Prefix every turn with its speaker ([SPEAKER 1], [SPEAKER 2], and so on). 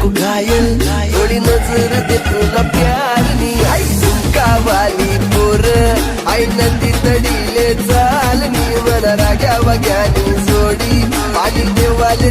[SPEAKER 1] तू घायल थोडी नजर दे तुला प्यारनी आई तुमका वाली पोर आई नदी तडीले चालनी मला राग्या वाग्यानी जोडी आणि देवाले